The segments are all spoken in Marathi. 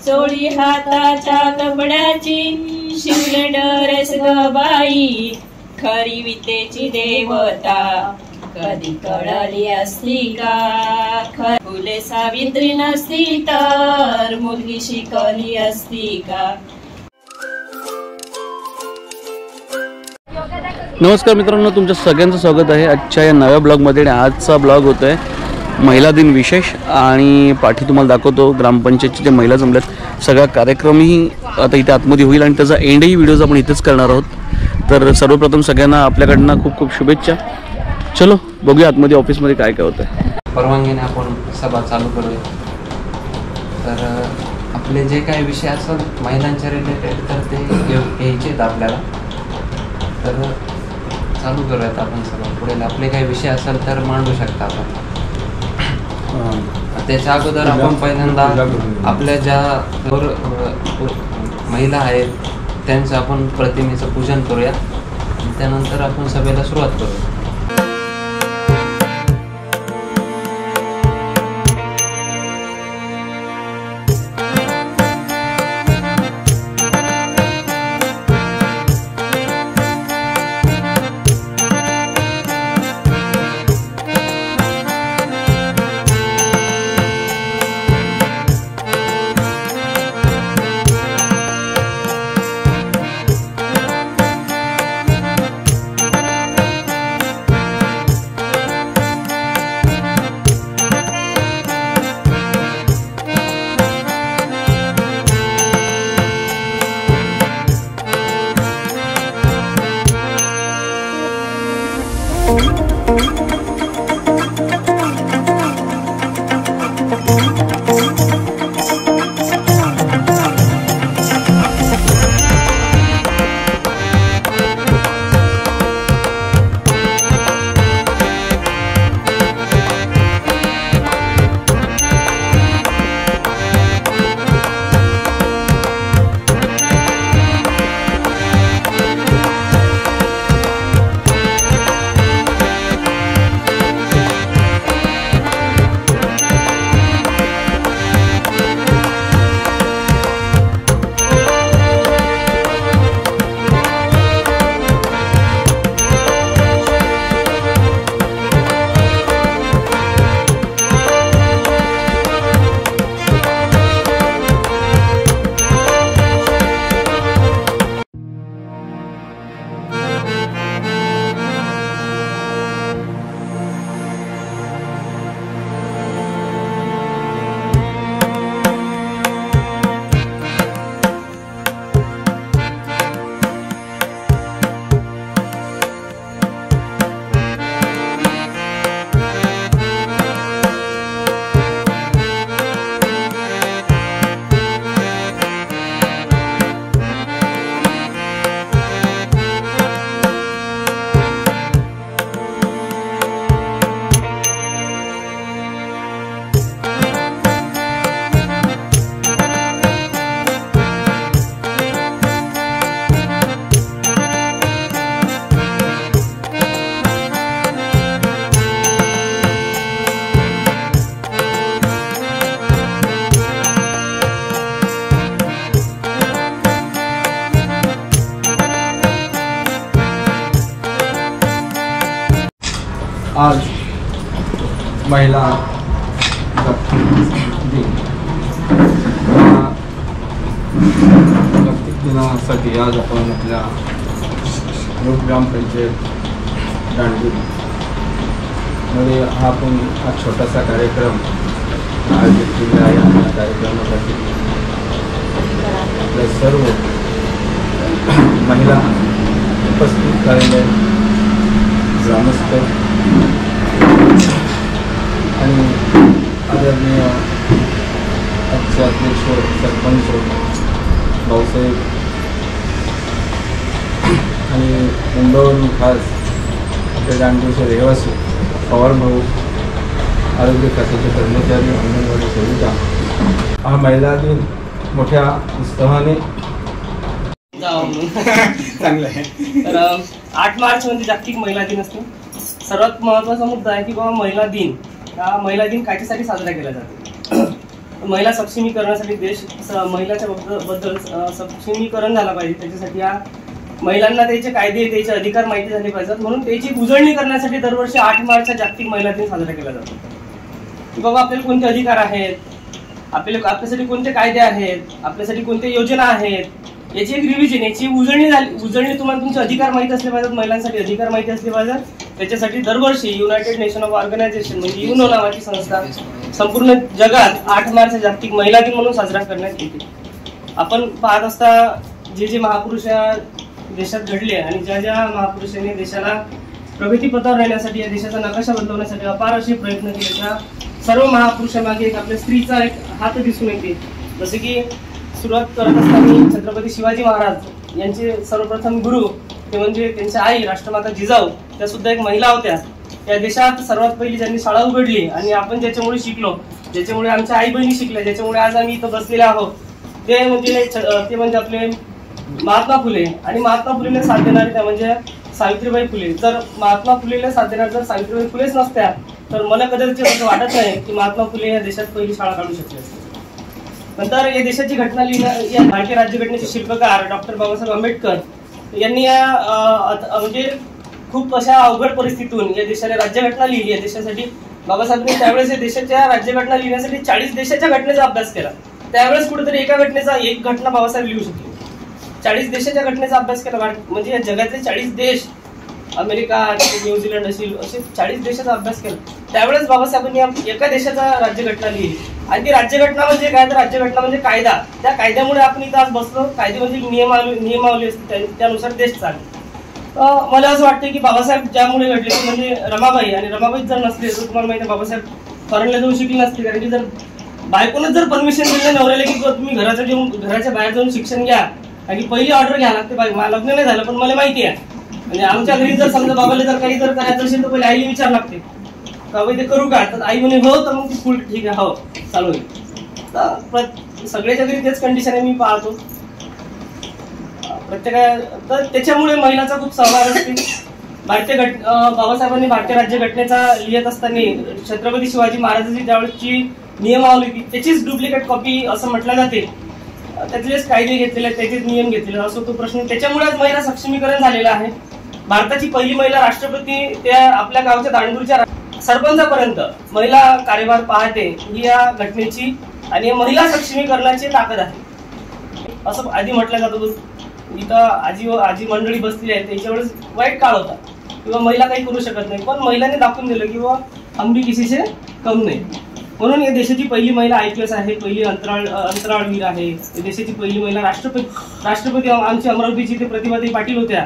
चोळी हाताच्या कपड्याची शिवले डरेस ग बाई खरी विद्येची देवता कधी कळली असती का फुले सावित्री नसती तर मुलगी शिकली असती का। नमस्कार मित्रांनो, तुमचं सगळ्यांचं स्वागत आहे आजच्या या नव्या ब्लॉगमध्ये। आणि आजचा ब्लॉग होतो आहे महिला दिन विशेष। आणि पाठी तुम्हाला दाखवतो ग्रामपंचायतचे जे महिला जमल्यात सगळा कार्यक्रमही आता इथे आतमध्ये होईल आणि त्याचा एंडही व्हिडिओज आपण इथेच करणार आहोत। तर सर्वप्रथम सगळ्यांना आपल्याकडनं खूप खूप शुभेच्छा। चलो बघूया आतमध्ये ऑफिसमध्ये काय काय होतं आहे। परवानगीने आपण सभा चालू करूया। तर आपले जे काही विषय असेल महिलांच्या रिलेटेड तर ते घ्यायचे आहेत आपल्याला। तर चालू करूयात आपण सभा। पुढे आपले काही विषय असेल तर मांडू शकता आपण। त्याच्या अगोदर आपण पहिल्यांदा आपल्या ज्या महिला आहेत त्यांचं आपण प्रतिमेचं पूजन करूया। त्यानंतर आपण सभेला सुरुवात करूया। आज महिला दिन जागतिक दिनासाठी आज आपण आपल्या ग्रामपंचायत दांडगुलीमध्ये हा आपण हा छोटासा कार्यक्रम आयोजित केला आहे। या कार्यक्रमासाठी आपल्या सर्व महिला उपस्थित झालेल्या ग्रामस्थ आणि आदरणीय आजचे अध्यक्ष सरपंच भाऊसाहेब आणि मुंबईवरून खास आपल्या दांडगुळचे रहिवासी पवार भाऊ, आरोग्य खात्याचे कर्मचारी, अंगणवाडी सेविका हा महिला दिन मोठ्या उत्साहाने चांगलं आहे। तर 8 मार्च म्हणजे जागतिक महिला दिन असतो। सर्वात महत्त्वाचा मुद्दा आहे की बाबा महिला दिन हा महिला दिन कशासाठी साजरा केला जातो। महिला सक्षमीकरणासाठी महिलाच्या बद्दल सक्षमीकरण झालं पाहिजे. त्याच्यासाठी महिलांना त्याचे कायदे त्याचे अधिकार माहिती झाले पाहिजेत. म्हणून त्याची उजळणी करण्यासाठी दरवर्षी 8 मार्चचा जागतिक महिला दिन साजरा केला जातो. की बाबा आपल्याला कोणते अधिकार आहेत, आपल्यासाठी कोणते कायदे आहेत, आपल्यासाठी कोणत्या योजना आहेत, याची एक रिव्हिजन, याची उजळणी तुम्हाला तुमचे अधिकार माहिती असले पाहिजेत, महिलांसाठी अधिकार माहिती असले पाहिजेत. त्याच्यासाठी दरवर्षी युनायटेड नेशन ऑफ ऑर्गनायझेशन म्हणजे युनो नावाची संस्था संपूर्ण जगात 8 मार्च जागतिक महिला दिन म्हणून साजरा करण्यात येते. आपण पाहत असता जे महापुरुष देशात घडले आणि ज्या महापुरुषांनी देशाला प्रगतीपथावर नेण्यासाठी, या देशाचा नकाशा बदलवण्यासाठी अपार असे प्रयत्न केले, त्या सर्व महापुरुषांमागे एक आपल्या स्त्रीचा एक हात दिसून येते. जसे की सुरुवात करत असताना छत्रपती शिवाजी महाराज यांचे सर्वप्रथम गुरु ते म्हणजे त्यांच्या आई राष्ट्रमाता जिजाऊ, त्या सुद्धा एक महिला होत्या. या देशात सर्वात पहिली ज्यांनी शाळा उघडली आणि आपण ज्याच्यामुळे शिकलो, ज्याच्यामुळे आमच्या आई बहिणी शिकल्या, ज्याच्यामुळे आज आम्ही इथं बसलेले आहोत, ते म्हणजे आपले महात्मा फुले. आणि महात्मा फुलेला साथ देणारे त्या म्हणजे सावित्रीबाई फुले. जर महात्मा फुलेला साथ देणार जर सावित्रीबाई फुलेच नसत्या तर मला कदाचित असं वाटत नाही की महात्मा फुले या देशात पहिली शाळा काढू शकले असते. नंतर या देशाची घटना या भारतीय राज्यघटनेचे शिल्पकार डॉक्टर बाबासाहेब आंबेडकर यांनी म्हणजे खूप अशा अवघड परिस्थितीतून या देशाला राज्यघटना लिहिली. या देशासाठी बाबासाहेबांनी त्यावेळेस या देशाच्या राज्यघटना लिहिण्यासाठी 40 देशाच्या घटनेचा अभ्यास केला. त्यावेळेस कुठेतरी एका घटनेचा एक घटना बाबासाहेब लिहू शकले. 40 देशाच्या घटनेचा अभ्यास केला म्हणजे या जगातले 40 देश, अमेरिका, न्यूझीलंड असे 40 देशाचा अभ्यास केला. त्यावेळेस बाबासाहेबांनी एका देशाचा राज्यघटना लिहिली. आणि ती राज्यघटना म्हणजे काय, तर राज्यघटना म्हणजे कायदा. त्या कायद्यामुळे आपण इथं आज बसलो. कायदे म्हणजे नियमावली असते, त्यानुसार देश चालतो. मला असं वाटतं की बाबासाहेब ज्यामुळे घडले ते म्हणजे रमाबाई. आणि रमाबाई जर नसले तर तुम्हाला माहिती आहे बाबासाहेब फॉरेनला जाऊन शिकले नसते. कारण की जर बायकोनच जर परमिशन दिलं नवऱ्याला की तुम्ही घराच्या बाहेर जाऊन शिक्षण घ्या आणि पहिली ऑर्डर घ्या लागते, मला लग्न नाही झालं पण मला माहिती आहे, म्हणजे आमच्या घरी जर समजा बाबाला जर काही जर करायचं असेल तर पहिले आईला विचार लागते का बाई ते करू का, तर आई म्हणे हो, तर मग ती फुल ठीक आहे, हो चालू आहे. तर सगळ्याच्या घरी तेच कंडिशन आहे मी पाहतो तर त्याच्यामुळे महिलाचा खूप सहभाग असते. बाबासाहेबांनी भारतीय राज्यघटनेचा लिहित असताना छत्रपती शिवाजी महाराजांची ज्यावेळेसची नियमावली होती त्याचीच डुप्लिकेट कॉपी असं म्हटलं जाते. त्यातलेच कायदे घेतलेले, त्याचेच नियम घेतलेले असो तो प्रश्न. त्याच्यामुळेच महिला सक्षमीकरण झालेलं आहे. भारताची पहिली महिला राष्ट्रपती त्या आपल्या गावच्या दांडूरच्या सरपंचापर्यंत महिला कार्यभार पाहते ही या घटनेची आणि महिला सक्षमीकरणाची ताकद आहे असं आधी म्हटलं जातं. इथं आजी मंडळी बसलेली आहे, त्याच्या वेळेस वाईट काळ होता किंवा महिला काही करू शकत नाही, पण महिलांनी दाखवून दिलं की हम भी किसी से कम नाही. म्हणून या देशाची पहिली महिला IPS आहे, पहिली अंतराळवीर आहे. या देशाची पहिली महिला राष्ट्रपती आमची अमरावतीची ते प्रतिभाताई पाटील होत्या.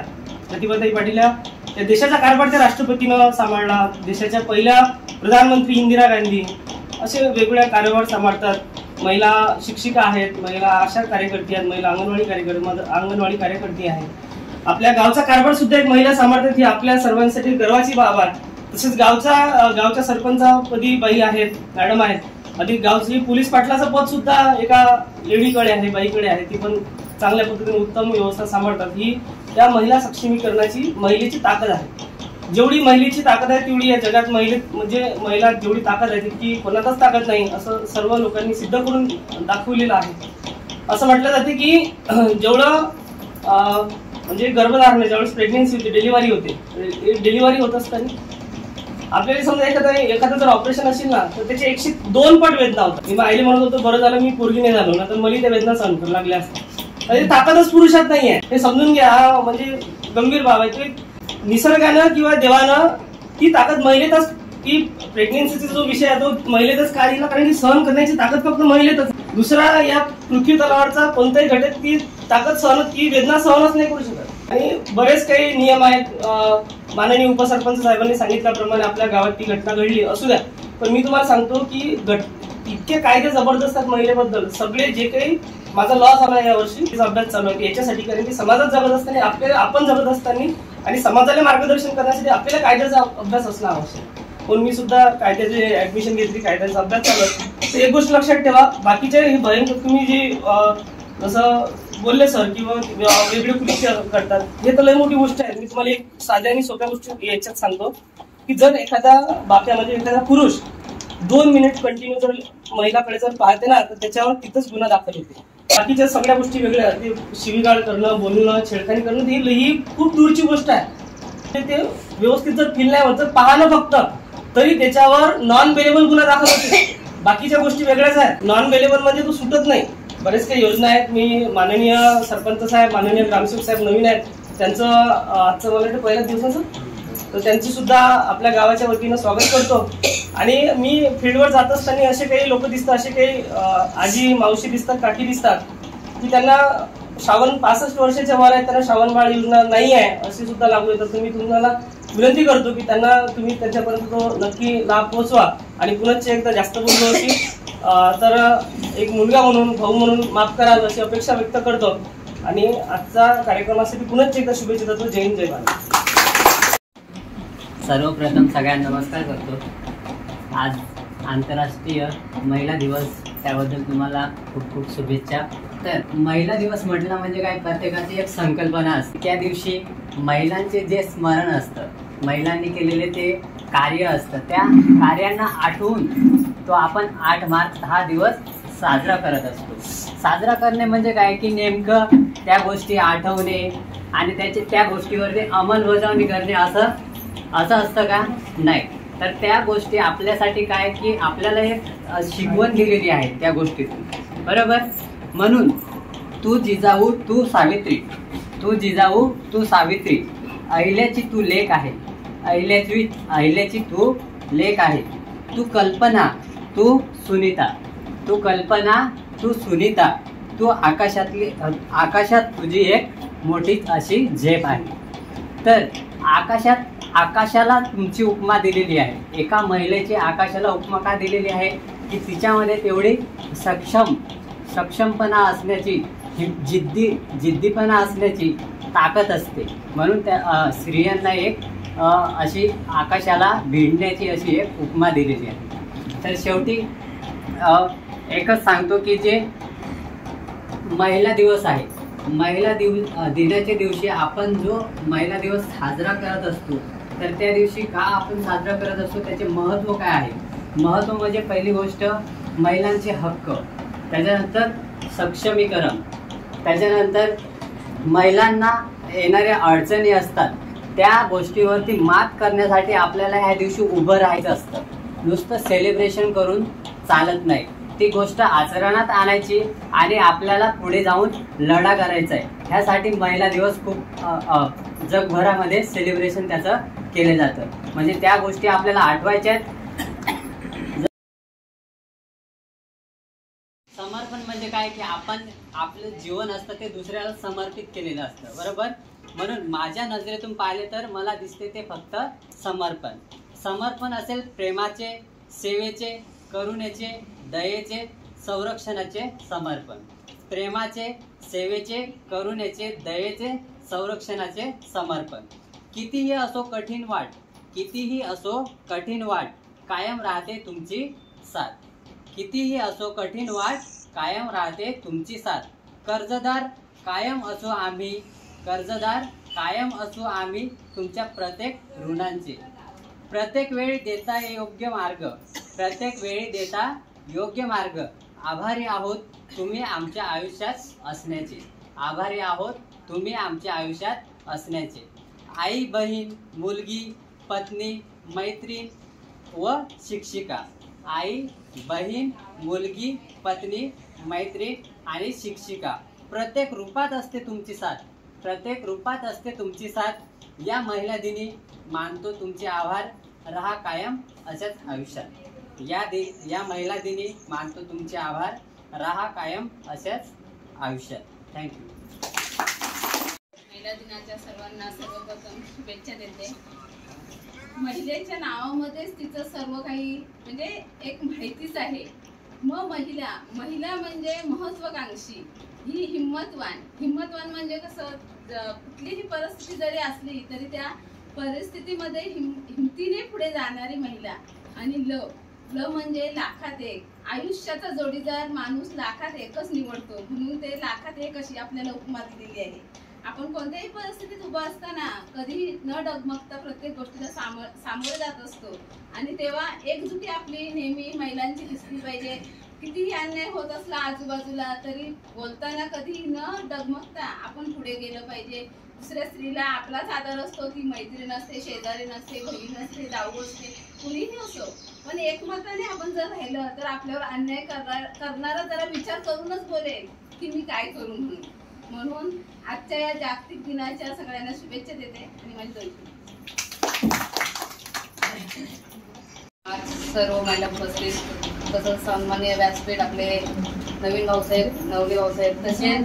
प्रतिभाताई पाटील या देशाचा कारभार त्या राष्ट्रपतीनं सांभाळला. देशाच्या पहिल्या प्रधानमंत्री इंदिरा गांधी असे वेगवेगळ्या कारभार सांभाळतात. महिला शिक्षिका आहेत, महिला आशा कार्यकर्ती आहेत, महिला अंगणवाडी कार्यकर्ती आहेत. आपल्या गावचा कारभार सुद्धा एक महिला सांभाळतात, ही आपल्या सर्वांसाठी गर्वाची बाब आहे. तसेच गावच्या सरपंचपदी बाई आहेत, मॅडम आहेत. अधिक गावची पोलीस पाटलाचं पद सुद्धा एका लेडीकडे आहे, बाईकडे आहे. ती पण चांगल्या पद्धतीने उत्तम व्यवस्था सांभाळतात. ही त्या महिला सक्षमीकरणाची महिलेची ताकद आहे. जेवढी महिलेची ताकद आहे तेवढी या जगात महिला जेवढी ताकद आहे तितकी कोणातच ताकद नाही असं सर्व लोकांनी सिद्ध करून दाखवलेलं आहे. असं म्हटलं जाते की जेवढं म्हणजे गर्भधारण ज्यावेळेस प्रेग्नेन्सी होते, डिलिव्हरी होत असताना आपल्याला समजा एखादं जर ऑपरेशन असेल ना तर त्याचे 102 पट वेदना होतात. मी आईला म्हणत होतो बरं झालं मी पोरगी नाही झालो ना तर मला त्या वेदना सहन करू लागल्या असतात. ताकदच पुरुषात नाहीये हे समजून घ्या. हा म्हणजे गंभीर बाब आहे. निसर्गानं किंवा देवानं ती ताकद महिलेतच, ती प्रेग्नेन्सीचा जो विषय आहे तो महिलेतच का दिला, कारण की सहन करण्याची ताकद फक्त महिलेतच. दुसरा या पृथ्वी तलावावरचा कोणताही घटक ती ताकद ती वेदना सहनच नाही करू शकत. आणि बरेच काही नियम आहेत. माननीय उपसरपंच साहेबांनी सांगितल्याप्रमाणे आपल्या गावात ती घटना घडली असू द्या, पण मी तुम्हाला सांगतो की इतके कायदे जबरदस्त आहेत महिलेबद्दल. सगळे जे काही माझा लॉ झाला यावर्षी अभ्यास चालू आहे याच्यासाठी, कारण की समाजात जगत असताना आपण जगत असताना आणि समाजाला मार्गदर्शन करण्यासाठी आपल्याला कायद्याचा अभ्यास असणं आवश्यक. म्हणून मी सुद्धा कायद्याचे ऍडमिशन घेतली, कायद्याचा अभ्यास चालू आहे. तर एक गोष्ट लक्षात ठेवा, बाकीचे हे भयंकर तुम्ही जे जसं बोलले सर किंवा वेगळे कृत्य करतात हे तर लय मोठी गोष्ट आहे. मी तुम्हाला एक साध्या आणि सोप्या गोष्ट याच्यात सांगतो की जर एखादा बाप्या म्हणजे एखादा पुरुष 2 मिनिट कंटिन्यू जर महिलाकडे जर पाहते ना तर त्याच्यावर तिथंच गुन्हा दाखल होते. बाकीच्या सगळ्या गोष्टी वेगळ्या, ते शिवीगाळ करणं, बोलणं, छेडखानी करणं ही खूप दूरची गोष्ट आहे. ते व्यवस्थित जर फील नाही होत, जर पाहणं फक्त, तरी त्याच्यावर नॉन बेलेबल गुन्हा दाखल होते. बाकीच्या गोष्टी वेगळ्याच आहेत. नॉन बेलेबल म्हणजे तो सुटत नाही. बरेच काही योजना आहेत. मी माननीय सरपंच साहेब, माननीय ग्रामसेवक साहेब नवीन आहेत, त्यांचं आजचं मला वाटतं पहिल्याच दिवसाचं, तर त्यांची सुद्धा आपल्या गावाच्या वतीनं स्वागत करतो. आणि मी फील्डवर जात असताना असे काही लोक दिसतात, असे काही आजी मावशी दिसतात, काकी दिसतात की त्यांना श्रावण 65 वर्षाच्या वर आहेत, त्यांना श्रावण बाळ योजना नाही आहे असे सुद्धा लागू येतात. तर मी तुम्हाला विनंती करतो की त्यांना तुम्ही त्यांच्यापर्यंत तो नक्की लाभ पोहोचवा. आणि पुन्हा एकदा जास्त बोललो असेल तर एक मुलगा म्हणून, भाऊ म्हणून माफ करा अशी अपेक्षा व्यक्त करतो. आणि आजचा कार्यक्रमासाठी पुन्हा एकदा शुभेच्छा देतो. जय हिंद, जय भारत. सर्वप्रथम सगळ्यांना नमस्कार करतो. आज आंतरराष्ट्रीय महिला दिवस, त्याबद्दल तुम्हाला खूप खूप शुभेच्छा. तर महिला दिवस म्हटलं म्हणजे काय, प्रत्येकाची एक संकल्पना असते. त्या दिवशी महिलांचे जे स्मरण असतं, महिलांनी केलेले ते कार्य असतं, त्या कार्यांना आठवून तो आपण 8 मार्च हा दिवस साजरा करत असतो. साजरा करणे म्हणजे काय की नेमकं त्या गोष्टी आठवणे आणि त्या गोष्टीवरती अंमलबजावणी करणे असं असतं का? नाही. तर त्या गोष्टी आपल्यासाठी काय की आपल्याला एक शिकवण दिलेली आहे त्या गोष्टीतून, बरोबर. म्हणून तू जिजाऊ तू सावित्री, तू जिजाऊ तू सावित्री, अहिल्याची तू लेक आहे, अहिल्याची तू लेक आहे, तू कल्पना तू सुनीता, तू कल्पना तू सुनीता, तू आकाशात तुझी एक मोठी अशी झेप आहे. तर आकाशाला तुमची उपमा दिलेली आहे. एका महिलेची आकाशाला उपमा का दिलेली आहे की तिच्यामध्ये तेवढी सक्षमपणा असण्याची, जिद्दीपणा असण्याची ताकद असते. म्हणून त्या स्त्रियांना एक अशी आकाशाला भिडण्याची अशी एक उपमा दिलेली आहे. तर शेवटी एकच सांगतो की जे महिला दिवस आहे, महिला दिनाच्या दिवशी आपण जो महिला दिवस साजरा करत असतो, तर त्या दिवशी का आपण साजरा करत असतो, त्याचे महत्त्व काय आहे? महत्त्व म्हणजे पहिली गोष्ट महिलांचे हक्क, त्याच्यानंतर सक्षमीकरण, त्याच्यानंतर महिलांना येणाऱ्या अडचणी असतात त्या गोष्टीवरती मात करण्यासाठी आपल्याला ह्या दिवशी उभं राहायचं असतं. नुसतं सेलिब्रेशन करून चालत नाही, ती गोष्ट आचरणात आणायची आणि आपल्याला पुढे जाऊन लढा करायचा आहे. ह्यासाठी महिला दिवस खूप जगभरामध्ये सेलिब्रेशन त्याचं केलं जातं. म्हणजे त्या गोष्टी आपल्याला आठवायच्या आहेत. समर्पण म्हणजे काय की आपण आपलं जीवन असतं ते दुसऱ्याला समर्पित केलेलं असतं, बरोबर. म्हणून माझ्या नजरेतून पाहिले तर मला दिसते ते फक्त समर्पण असेल प्रेमाचे, सेवेचे, करुणेचे, दयेचे, संरक्षणाचे समर्पण. प्रेमाचे, सेवेचे, करुणेचे, दयेचे, संरक्षणाचे समर्पण. कितीही असो कठीण वाट, कायम राहते तुमची साथ. कितीही असो कठीण वाट, कायम राहते तुमची साथ. कर्जदार कायम असो आम्ही तुमच्या प्रत्येक ऋणांचे. प्रत्येक वेळी देता योग्य मार्ग. आभारी आहोत तुम्ही आमच्या आयुष्यात असण्याचे. आई, बहीण, मुलगी, पत्नी, मैत्रीण व शिक्षिका. आई, बहीण, मुलगी, पत्नी, मैत्रीण आणि शिक्षिका. प्रत्येक रूपात असते तुमची साथ. या महिला दिनी मानतो तुमचे आभार. रहा कायम अशाच आयुष्यात. या महिला दिनी मानतो तुमचे आभार. रहा कायम अशाच आयुष्यात. थँक्यू. महिला दिनाच्या सर्वांना सर्वप्रथम शुभेच्छा देते. महिलेच्या नावामध्येच तिचं सर्व काही म्हणजे एक माहितीच आहे. मग महिला म्हणजे महत्वाकांक्षी, ही हिम्मतवान म्हणजे कसं, कुठलीही परिस्थिती जरी असली तरी त्या परिस्थितीमध्ये हिमतीने पुढे जाणारी महिला. आणि ल म्हणजे लाखात एक. आयुष्याचा जोडीदार माणूस लाखात एकच निवडतो, म्हणून ते लाखात एक अशी आपल्याला उपमा दिलेली आहे. आपण कोणत्याही परिस्थितीत उभं असताना कधी न डगमगता प्रत्येक गोष्टीला सामोरे जात असतो आणि तेव्हा एकजुटी आपली नेहमी महिलांची दिसली पाहिजे. कितीही अन्याय होत असला आजूबाजूला तरी बोलताना कधी न डगमगता आपण पुढे गेलं पाहिजे. दुसऱ्या स्त्रीला आपलाच आदर असतो, ती मैत्रीण असते, शेजारी नसते, बहीण असते, जाऊ असते, कुणीही असो, पण एकमताने आपण जर राहिलं तर आपल्यावर अन्याय करणारा जरा विचार करूनच बोलेल की मी काय करू म्हणून आजच्या या जागतिक दिनाच्या सगळ्यांना शुभेच्छा देते आणि माझी दोन आज सर्व महिला उपस्थित, तसंच सन्माननीय व्यासपीठ आपले नवीन भाऊसाहेब, नवले भाऊसाहेब, तसेच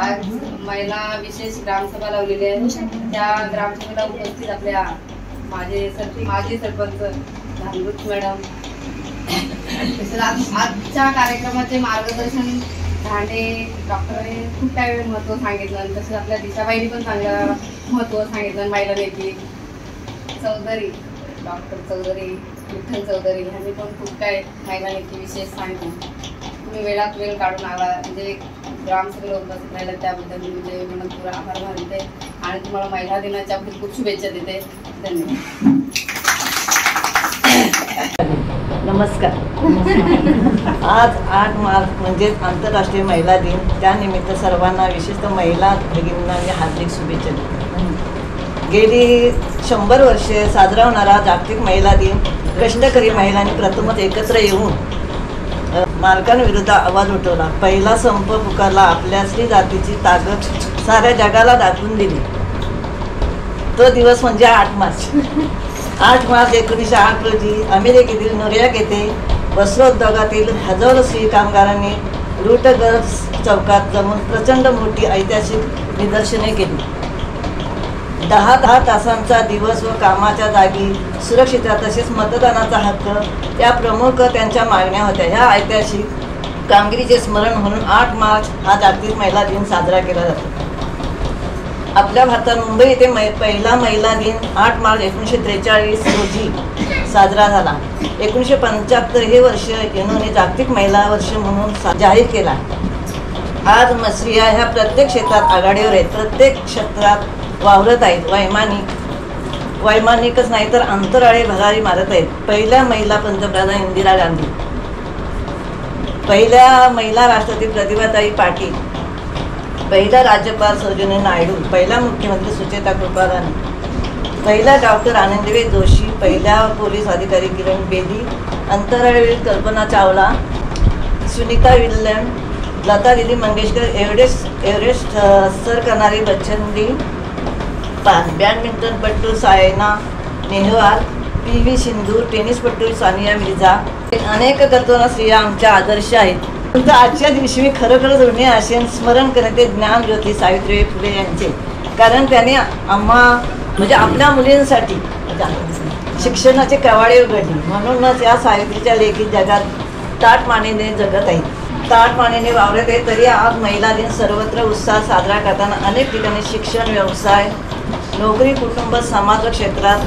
आज महिला विशेष ग्रामसभा लावलेली आहे. त्या ग्रामसभेला उपस्थित आपल्या माजी सरपंच धानगुट मॅडम, तसेच आजच्या कार्यक्रमाचे मार्गदर्शन धांडे डॉक्टरने खूप काही महत्त्व सांगितलं. तसेच आपल्या दिशाबाईंनी पण चांगलं महत्त्व सांगितलं. महिला नेते चौधरी, डॉक्टर चौधरी, विठ्ठल चौधरी ह्यांनी पण खूप काय महिला नेते विशेष सांगितलं. तुम्ही वेळात वेळ काढून आला म्हणजे ग्रामसभेला उपस्थित राहिला त्याबद्दल मी तुमचे मनपूर्वक आभार मानते आणि तुम्हाला महिला दिनाच्या खूप खूप शुभेच्छा देते. धन्यवाद. नमस्कार. आज 8 मार्च म्हणजेच आंतरराष्ट्रीय महिला दिन. त्यानिमित्त सर्वांना विशेषतः महिला भगिनींना मी हार्दिक शुभेच्छा देते. गेली 100 वर्षे साजरा होणारा जागतिक महिला दिन कष्टकरी महिलांनी प्रथमच एकत्र येऊन मालकांविरुद्ध आवाज उठवला. पहिला संप पुकारला. आपल्या स्त्री जातीची ताकद साऱ्या जगाला दाखवून दिली. तो दिवस म्हणजे 8 मार्च. 8 मार्च 1908 रोजी अमेरिकेतील न्यूयॉर्क येथे वस्त्रोद्योगातील हजारो स्त्री कामगारांनी रूटगर्स चौकात जमून प्रचंड मोठी ऐतिहासिक निदर्शने केली. 10 तासांचा दिवस व कामाच्या जागी सुरक्षितता तसेच मतदानाचा हक्क या प्रमुख त्यांच्या मागण्या होत्या. ह्या ऐतिहासिक कामगिरीचे स्मरण म्हणून 8 मार्च हा जागतिक महिला दिन साजरा केला जातो. आपल्या भारतात मुंबई येथे पहिला महिला दिन 8 मार्च 1943 रोजी साजरा झाला. 1975 हे वर्ष युनोने जागतिक महिला वर्ष म्हणून जाहीर केला. आज स्त्रिया ह्या प्रत्येक क्षेत्रात आघाडीवर आहेत. प्रत्येक क्षेत्रात वावरत आहेत. वैमानिकच नाही तर अंतराळे भरारी मारत आहेत. पहिल्या महिला पंतप्रधान इंदिरा गांधी, पहिल्या महिला राष्ट्रपती प्रतिभाताई पाटील, पहिला राज्यपाल सरोजिनी नायडू, पहिला मुख्यमंत्री सुचेता कृपलानी, पहिला डॉक्टर आनंदीबेन जोशी, पहिल्या पोलीस अधिकारी किरण बेदी, अंतराळवीर कल्पना चावला, सुनीता विल्यम, लता दिदी मंगेशकर, एव्हरेस्ट सर करणारी बच्चन, बॅडमिंटनपटू सायना नेहवाल, PV सिंधू, टेनिसपटू सानिया मिर्झा, अनेक कर्तव्य स्त्रिया आमच्या आदर्श आहेत. परंतु आजच्या दिवशी मी खरोखरच ऋणी असेन स्मरण करते ज्ञानज्योती सावित्रीबाई फुले यांचे. कारण त्याने म्हणजे आपल्या मुलींसाठी शिक्षणाचे कवाडे उघडले. म्हणूनच या सावित्रीच्या लेखी जगात ताटमानेने जगत आहेत, ताटमानेने वावरत आहे. तरी आज महिला दिन सर्वत्र उत्साह साजरा करताना अनेक ठिकाणी शिक्षण, व्यवसाय, नोकरी, कुटुंब, समाज क्षेत्रात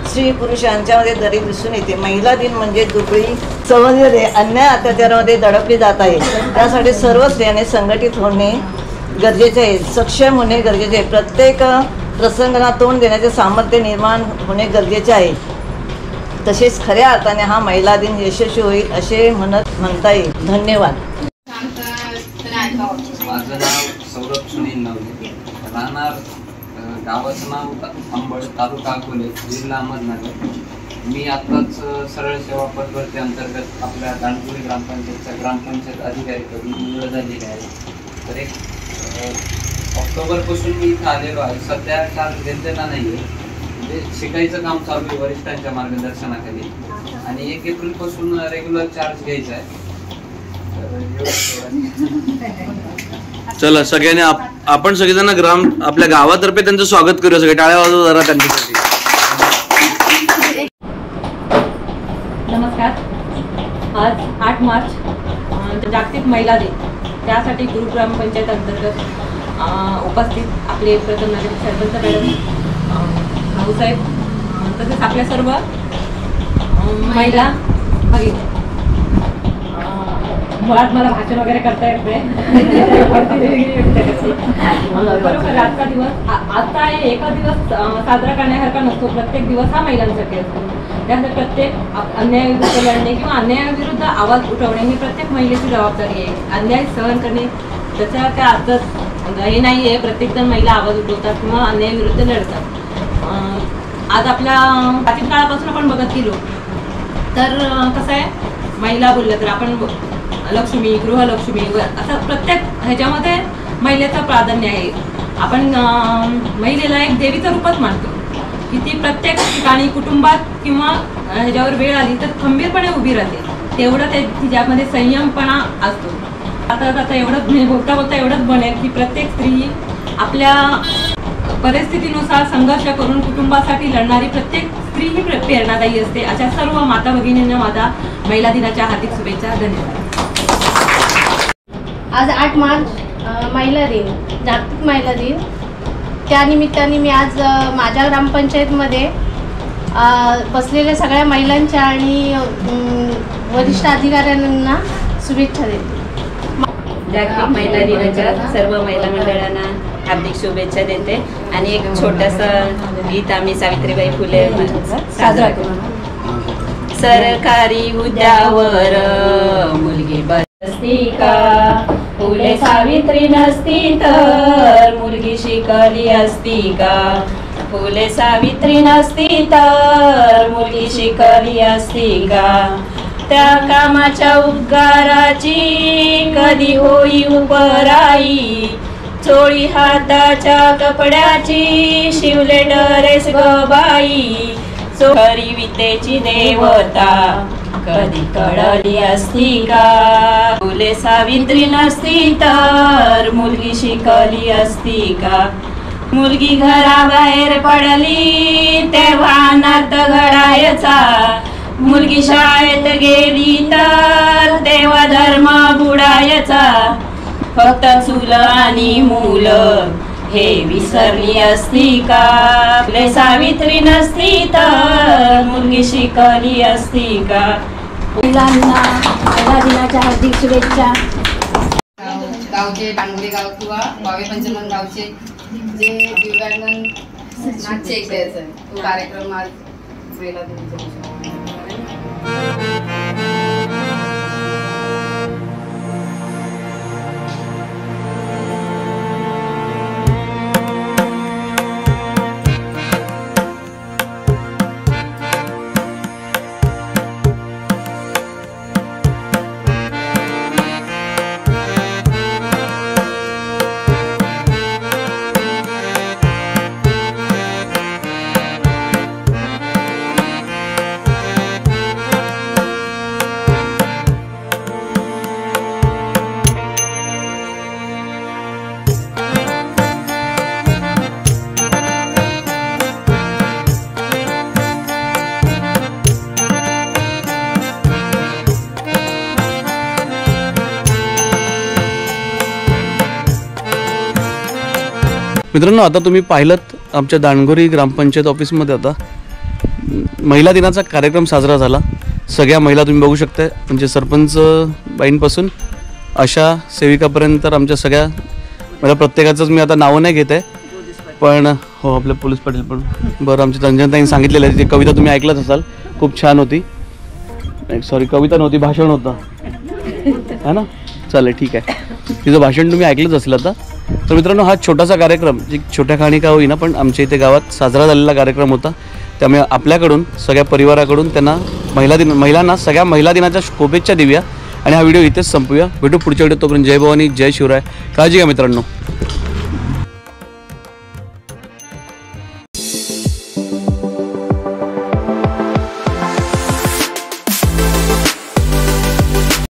स्त्री पुरुष यांच्यामध्ये दरी दिसून येते. महिला दिन म्हणजे दुबळी चळवळीमध्ये अन्याय अत्याचारामध्ये दडपली जात आहे. त्यासाठी सर्व स्त्रियांनी संघटित होणे गरजेचे आहे, सक्षम होणे गरजेचे आहे. प्रत्येक प्रसंगाला तोंड देण्याचे सामर्थ्य निर्माण होणे गरजेचे आहे. तसेच खऱ्या अर्थाने हा महिला दिन यशस्वी होईल असे म्हणता येईल. धन्यवाद. माझं नाव सौरभ सुनील नवले, राहणार गावाचं नाव अंबड, तालुका अकोले, जिल्हा अहमदनगर. मी आत्ताच सरळ सेवा पदभरती अंतर्गत आपल्या दांडपुरी ग्रामपंचायतच्या ग्रामपंचायत अधिकारी करून निवड झालेली आहे. तर 1 ऑक्टोबरपासून मी इथं आलेलो आहे. सध्या चार्ज घेतलेला नाही आहे, म्हणजे शिकायचं काम चालू आहे वरिष्ठांच्या मार्गदर्शनाखाली. आणि 1 एप्रिलपासून रेग्युलर चार्ज घ्यायचा आहे. चला सगळ्यांनी आपण सगळेजण आपल्या गावातर्फे त्यांचं स्वागत करूया. सगळे टाळ्या वाजवा जरा त्यांच्यासाठी. नमस्कार. आज 8 मार्च जागतिक महिला दिन. त्यासाठी गुरु ग्रामपंचायत अंतर्गत उपस्थित आपले प्रथम नागरिक सरपंच मॅडम, भाऊसाहेब, तसेच आपल्या सर्व महिला भगिनी. मुळात मला भाषण वगैरे करता येते बरोबर. आजचा दिवस आता एका दिवस साजरा करण्यासारखा नसतो. प्रत्येक दिवस हा महिलांसाठी असतो. त्यानंतर प्रत्येक अन्यायाविरुद्ध लढणे किंवा अन्यायाविरुद्ध आवाज उठवणे ही प्रत्येक महिलेची जबाबदारी आहे. अन्याय सहन करणे त्याच्या काय अर्थच हे नाही आहे. प्रत्येकजण महिला आवाज उठवतात किंवा अन्यायाविरुद्ध लढतात. आज आपल्या प्राचीन काळापासून आपण बघत गेलो तर कसं आहे, महिला बोललं तर आपण लक्ष्मी, गृहलक्ष्मी असं प्रत्येक ह्याच्यामध्ये महिलेचं प्राधान्य आहे. आपण महिलेला एक देवीचं रूपच मानतो की ती प्रत्येक ठिकाणी कुटुंबात किंवा ह्याच्यावर वेळ आली तर खंबीरपणे उभी राहते. तेवढं ते तिच्यामध्ये संयमपणा असतो. आता एवढंच बोलता बोलता एवढंच बनेल की प्रत्येक स्त्री आपल्या परिस्थितीनुसार संघर्ष करून कुटुंबासाठी लढणारी प्रत्येक स्त्री ही प्रेरणादायी असते. अशा सर्व माता भगिनींना माझा महिला दिनाच्या हार्दिक शुभेच्छा. धन्यवाद. आज 8 मार्च महिला दिन, जागतिक महिला दिन. त्यानिमित्ताने मी आज माझ्या ग्रामपंचायतमध्ये बसलेल्या सगळ्या महिलांच्या आणि वरिष्ठ अधिकाऱ्यांना शुभेच्छा देते. जागतिक महिला दिनाच्या सर्व महिला मंडळांना हार्दिक शुभेच्छा देते. आणि एक छोटंसं गीत आम्ही सावित्रीबाई फुले साजरा करू. सरकारी हुद्द्यावर मुलगी बसती का, फुले सावित्री नसती तर मुलगी शिकली असती का, फुले सावित्री नसती तर मुलगी शिकली असती का, त्या कामाच्या उपकाराची कधी होई उपराई, चोळी हाताच्या कपड्याची शिवले ड्रेस ग बाई, चोरी विद्येची देवता कधी कळली असती का, फुले सावित्री नसती तर मुलगी शिकली असती का, मुलगी घराबाहेर पडली तेव्हा नात घडायचा, मुलगी शाळेत गेली तर देवा धर्म बुडायचा, फक्त चूल आणि मूल हे विसरली असती का, फुले सावित्री नसती तर मुलगी शिकली असती का. महिलांना महिला दिनाच्या हार्दिक शुभेच्छा. गावचे डांगोली गाव किंवा वावे पंचमन गावचे जे दिव्यांगन नाट्य ऐकायचं तो कार्यक्रम आज महिला दिनाच्या मित्रांनो, आता तुम्ही पाहिलंत आमच्या दांडगोरी ग्रामपंचायत ऑफिसमध्ये आता महिला दिनाचा कार्यक्रम साजरा झाला. सगळ्या महिला तुम्ही बघू शकता, म्हणजे सरपंच बाईंपासून अशा सेविकापर्यंत आमच्या सगळ्या मला प्रत्येकाचंच मी आता नावं नाही घेत आहे, पण हो आपले पोलीस पाटील पण बरं आमच्या रंजनताईंनी सांगितलेलं आहे. ती कविता तुम्ही ऐकलंच असाल, खूप छान होती. सॉरी कविता नव्हती, भाषण होतं है ना. चालेल ठीक आहे, तिचं भाषण तुम्ही ऐकलंच असेल आता. तर मित्रांनो, हा छोटासा कार्यक्रम जी छोट्या खाणी का होईना पण आमच्या इथे गावात साजरा झालेला कार्यक्रम होता. त्यामुळे आपल्याकडून सगळ्या परिवाराकडून त्यांना महिलांना सगळ्या महिला दिनाच्या शुभेच्छा देऊया आणि हा व्हिडिओ इथेच संपूया. भेटू पुढच्या व्हिडिओ. तोपर्यंत जय भवानी, जय शिवराय. काळजी घ्या मित्रांनो.